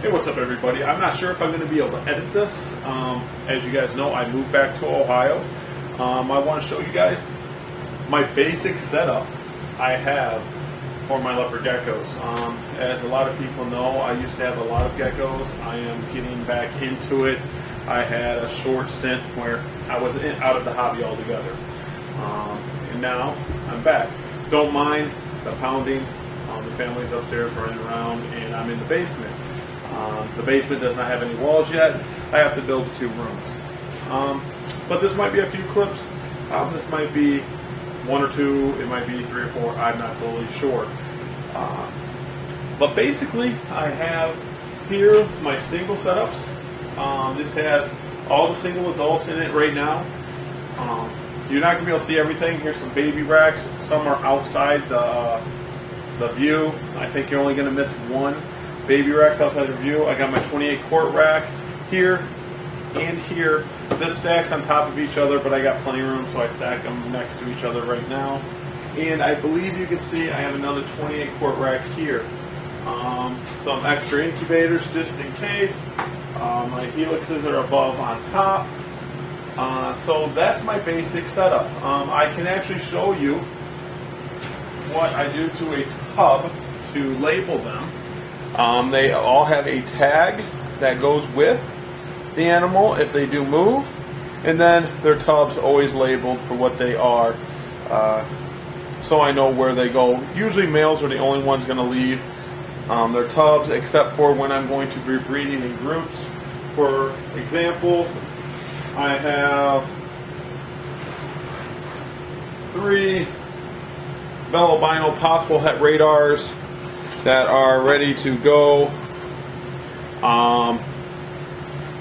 Hey, what's up everybody? I'm not sure if I'm going to be able to edit this. As you guys know, I moved back to Ohio. I want to show you guys my basic setup I have for my leopard geckos. As a lot of people know, I used to have a lot of geckos. I am getting back into it. I had a short stint where I was out of the hobby altogether. And now I'm back. Don't mind the pounding. The family's upstairs running around, and I'm in the basement. The basement does not have any walls yet. I have to build 2 rooms. But this might be a few clips. This might be 1 or 2. It might be 3 or 4. I'm not totally sure. But basically, I have here my single setups. This has all the single adults in it right now. You're not going to be able to see everything. Here's some baby racks. Some are outside the view. I think you're only going to miss 1 baby racks outside the view. I got my 28 quart rack here and here. This stacks on top of each other, but I got plenty of room, so I stack them next to each other right now. And I believe you can see I have another 28 quart rack here. Some extra incubators just in case. My helixes are above on top. So that's my basic setup. I can actually show you what I do to a tub to label them. They all have a tag that goes with the animal if they do move, and then their tub's always labeled for what they are, so I know where they go. Usually males are the only ones going to leave their tubs, except for when I'm going to be breeding in groups. For example, I have 3 albino possible het radars that are ready to go,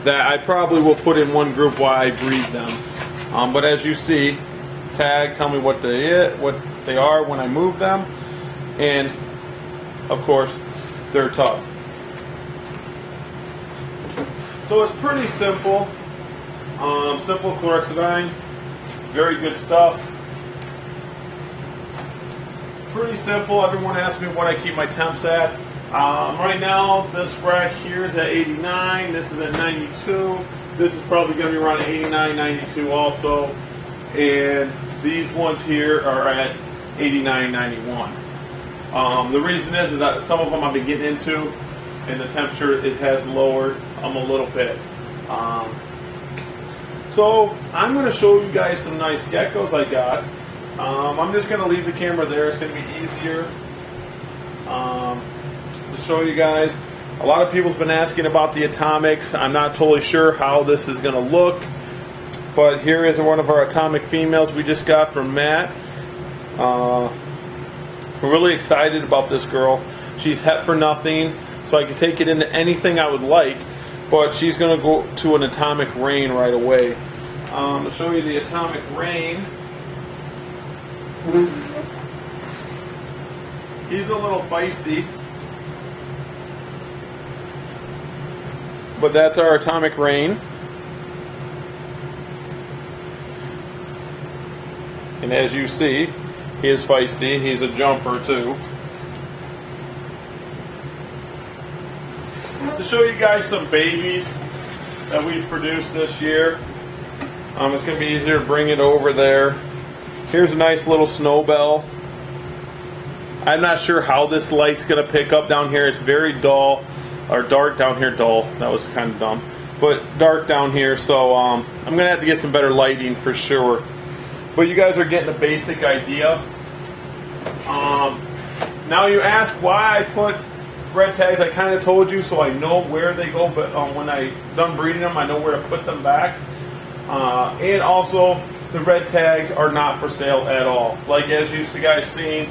that I probably will put in one group while I breed them. But as you see, tag, tell me what they are when I move them, and of course their tub. So it's pretty simple. Simple chlorhexidine, very good stuff. Pretty simple. Everyone asks me what I keep my temps at. Right now, this rack here is at 89. This is at 92. This is probably going to be around 89, 92 also. And these ones here are at 89, 91. The reason is that some of them I've been getting into, and the temperature it has lowered a little bit. So I'm going to show you guys some nice geckos I got. I'm just going to leave the camera there. It's going to be easier to show you guys. A lot of people's been asking about the atomics. I'm not totally sure how this is going to look, but here is one of our atomic females we just got from Matt. We're really excited about this girl. She's het for nothing, so I can take it into anything I would like, but she's going to go to an atomic rain right away. To show you the atomic rain, he's a little feisty, but that's our atomic rain. And as you see, he is feisty. He's a jumper too. To show you guys some babies that we've produced this year, it's going to be easier to bring it over there. Here's a nice little Snowbell. I'm not sure how this light's going to pick up down here. It's very dull, or dark down here. Dull. That was kind of dumb. But dark down here, so I'm going to have to get some better lighting for sure. But you guys are getting a basic idea. Now you ask why I put red tags. I kind of told you so I know where they go, but when I'm done breeding them, I know where to put them back. And also, the red tags are not for sale at all. Like as you guys seen,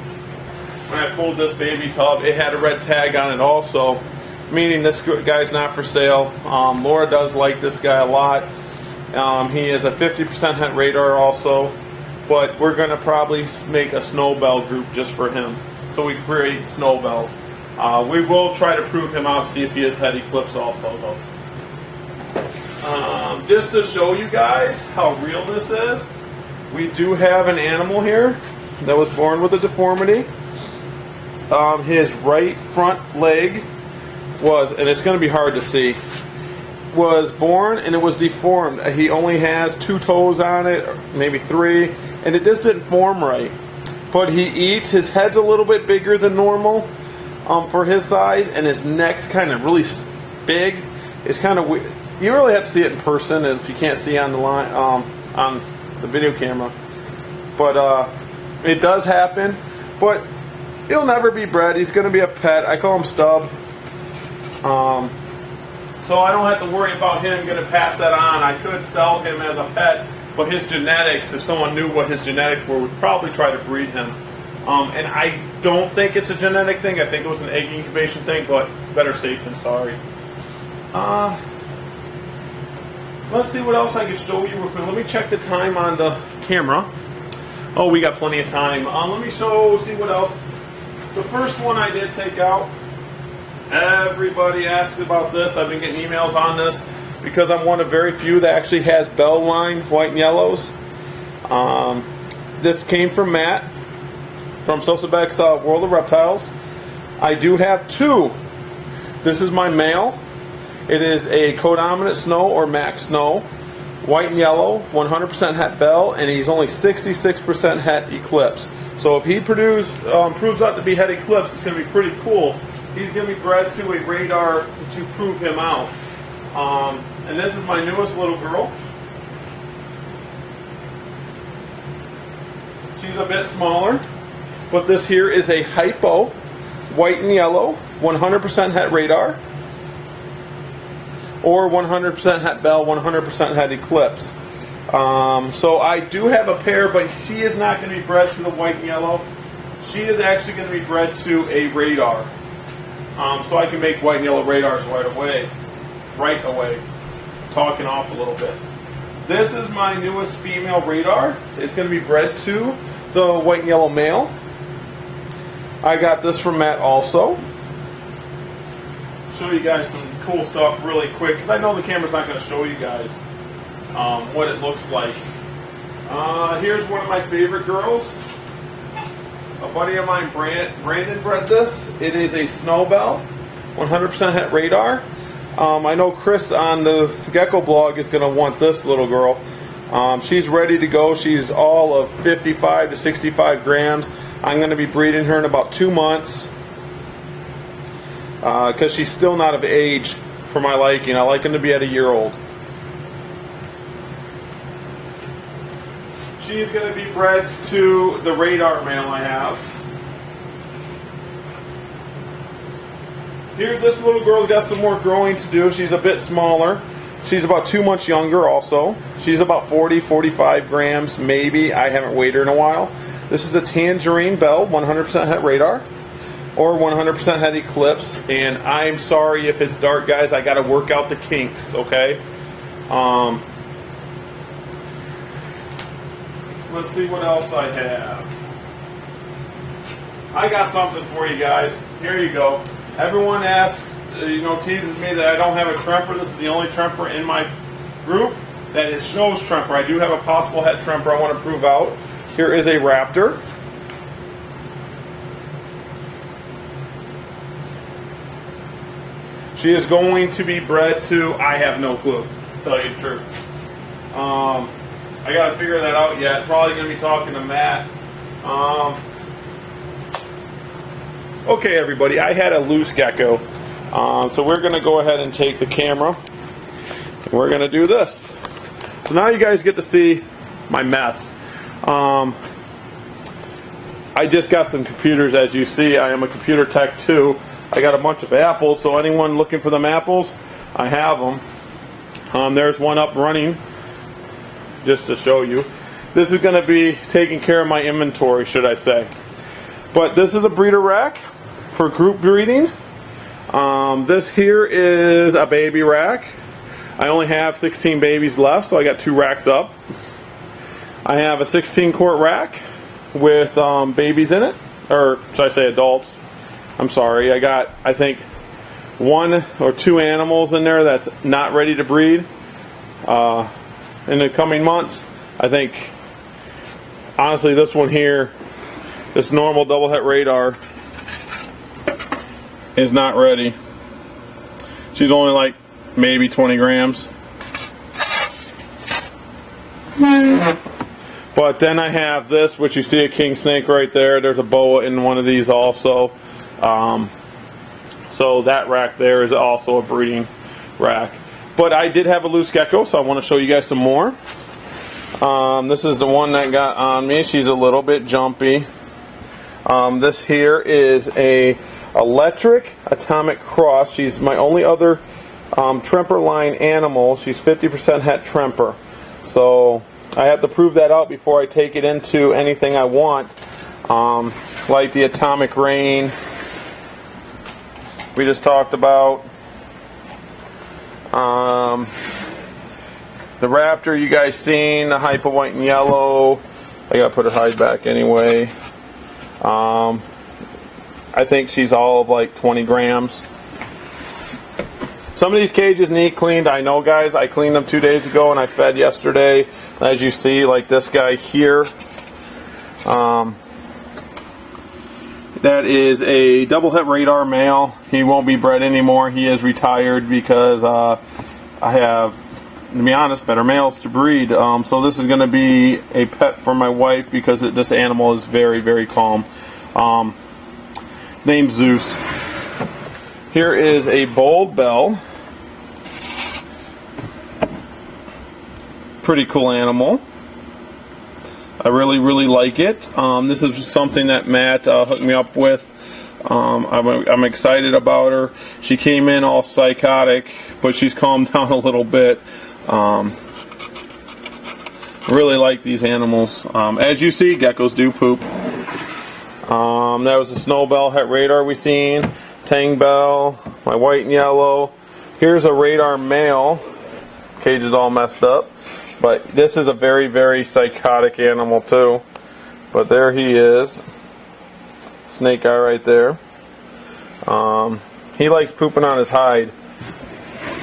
when I pulled this baby tub, it had a red tag on it also, meaning this guy's not for sale. Laura does like this guy a lot. He is a 50% het radar also, but we're going to probably make a Snowbell group just for him. So we create Snowbells. We will try to prove him out, see if he has het eclipse also though. Just to show you guys how real this is, we do have an animal here that was born with a deformity. His right front leg was, and it's going to be hard to see, was born and it was deformed. He only has 2 toes on it, or maybe 3, and it just didn't form right. But he eats. His head's a little bit bigger than normal for his size, and his neck's kind of really big. It's kind of weird. You really have to see it in person if you can't see on the line on the video camera. But it does happen. But he'll never be bred. He's going to be a pet. I call him Stub. So I don't have to worry about him going to pass that on. I could sell him as a pet, but his genetics, if someone knew what his genetics were, would probably try to breed him. And I don't think it's a genetic thing. I think it was an egg incubation thing, but better safe than sorry. Let's see what else I can show you real quick. Let me check the time on the camera. Oh, we got plenty of time. Let me see what else. The first one I did take out. Everybody asked about this. I've been getting emails on this because I'm one of very few that actually has bell line white and yellows. This came from Matt from Sosabek's World of Reptiles. I do have 2. This is my male. It is a codominant snow or max snow, white and yellow, 100% het bell, and he's only 66% het eclipse. So if he proves out to be het eclipse, it's going to be pretty cool. He's going to be bred to a radar to prove him out. And this is my newest little girl. She's a bit smaller, but this here is a hypo, white and yellow, 100% het radar, or 100% het bell, 100% het eclipse. So I do have a pair, but she is not going to be bred to the white and yellow. She is actually going to be bred to a radar. So I can make white and yellow radars right away. Talking off a little bit. This is my newest female radar. It's going to be bred to the white and yellow male. I got this from Matt also. Show you guys some cool stuff really quick, because I know the camera's not going to show you guys what it looks like. Here's one of my favorite girls. A buddy of mine, Brandon, bred this. It is a Snowbell, 100% het radar. I know Chris on the Gecko blog is going to want this little girl. She's ready to go. She's all of 55 to 65 grams. I'm going to be breeding her in about 2 months because she's still not of age for my liking. I like them to be at a year old. She's going to be bred to the radar male I have. Here, this little girl's got some more growing to do. She's a bit smaller. She's about 2 months younger also. She's about 40, 45 grams maybe. I haven't weighed her in a while. This is a Tangerine Bell, 100% het radar, or 100% het eclipse. And I'm sorry if it's dark, guys. I got to work out the kinks, okay? Let's see what else I have. I got something for you guys. Here you go. Everyone asks, teases me that I don't have a tremper. This is the only tremper in my group that it shows tremper. I do have a possible het tremper I want to prove out. Here is a raptor. She is going to be bred to, I have no clue, to tell you the truth. I got to figure that out yet. Probably going to be talking to Matt. Okay, everybody, I had a loose gecko. So we're going to go ahead and take the camera. And we're going to do this. So now you guys get to see my mess. I just got some computers, as you see. I am a computer tech too. I got a bunch of apples, so anyone looking for them apples, I have them. There's one up running, just to show you. This is going to be taking care of my inventory, should I say. But this is a breeder rack for group breeding. This here is a baby rack. I only have 16 babies left, so I got 2 racks up. I have a 16-quart rack with babies in it, or should I say adults. I'm sorry, I got, I think, 1 or 2 animals in there that's not ready to breed in the coming months. I think, honestly, this one here, this normal double het radar, is not ready. She's only like maybe 20 grams. But then I have this, which you see a king snake right there. There's a boa in one of these also. So that rack there is also a breeding rack. But I did have a loose gecko, so I want to show you guys some more. This is the one that got on me. She's a little bit jumpy. This here is a electric atomic cross. She's my only other Tremper line animal. She's 50% het Tremper. So I have to prove that out before I take it into anything I want, like the atomic rain we just talked about. The raptor you guys seen, the hypo white and yellow. I gotta put her hide back anyway. I think she's all of like 20 grams. Some of these cages need cleaned. I know, guys. I cleaned them 2 days ago and I fed yesterday. As you see, like this guy here. That is a double het radar male. He won't be bred anymore. He is retired because I have, to be honest, better males to breed. So this is going to be a pet for my wife because this animal is very, very calm. Named Zeus. Here is a bold bell. Pretty cool animal. I really, really like it. This is something that Matt hooked me up with. I'm excited about her. She came in all psychotic, but she's calmed down a little bit. Really like these animals. As you see, geckos do poop. That was the Snowbell het radar we seen. Tang bell, my white and yellow. Here's a radar male. Cage is all messed up. But this is a very, very psychotic animal too. But there he is. Snake eye right there. He likes pooping on his hide.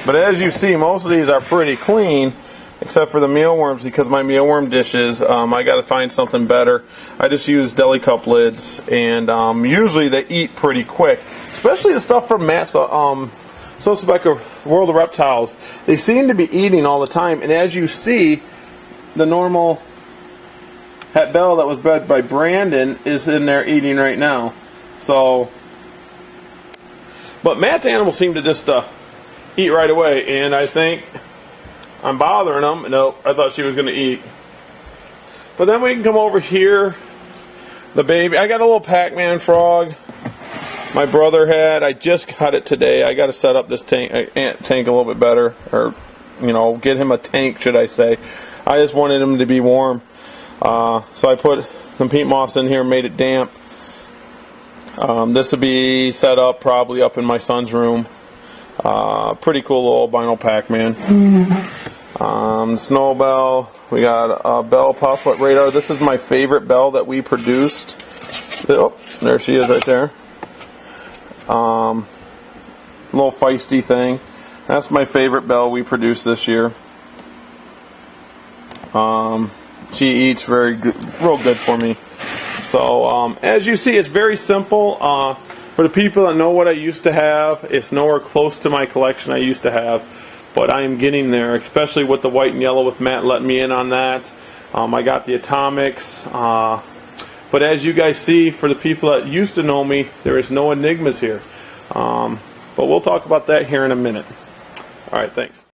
But as you see, most of these are pretty clean, except for the mealworms, because my mealworm dishes, I got to find something better. I just use deli cup lids, and usually they eat pretty quick, especially the stuff from Matt. So it's like a World of Reptiles. They seem to be eating all the time, and as you see, the normal het bell that was bred by Brandon is in there eating right now. So, but Matt's animals seem to just eat right away, and I think I'm bothering them. Nope, I thought she was going to eat. But then we can come over here. The baby, I got a little Pacman frog. My brother had. I just got it today. I got to set up this tank a little bit better, or get him a tank, should I say? I just wanted him to be warm, so I put some peat moss in here, and made it damp. This will be set up probably up in my son's room. Pretty cool little albino Pacman. Snowbell. We got a bell puff with radar. This is my favorite bell that we produced. Oh, there she is right there. Little feisty thing. That's my favorite bell we produced this year. She eats real good for me. So as you see, it's very simple. For the people that know what I used to have, it's nowhere close to my collection I used to have, but I am getting there, especially with the white and yellow, with Matt letting me in on that. I got the atomics. But as you guys see, for the people that used to know me, there is no enigmas here. But we'll talk about that here in a minute. All right, thanks.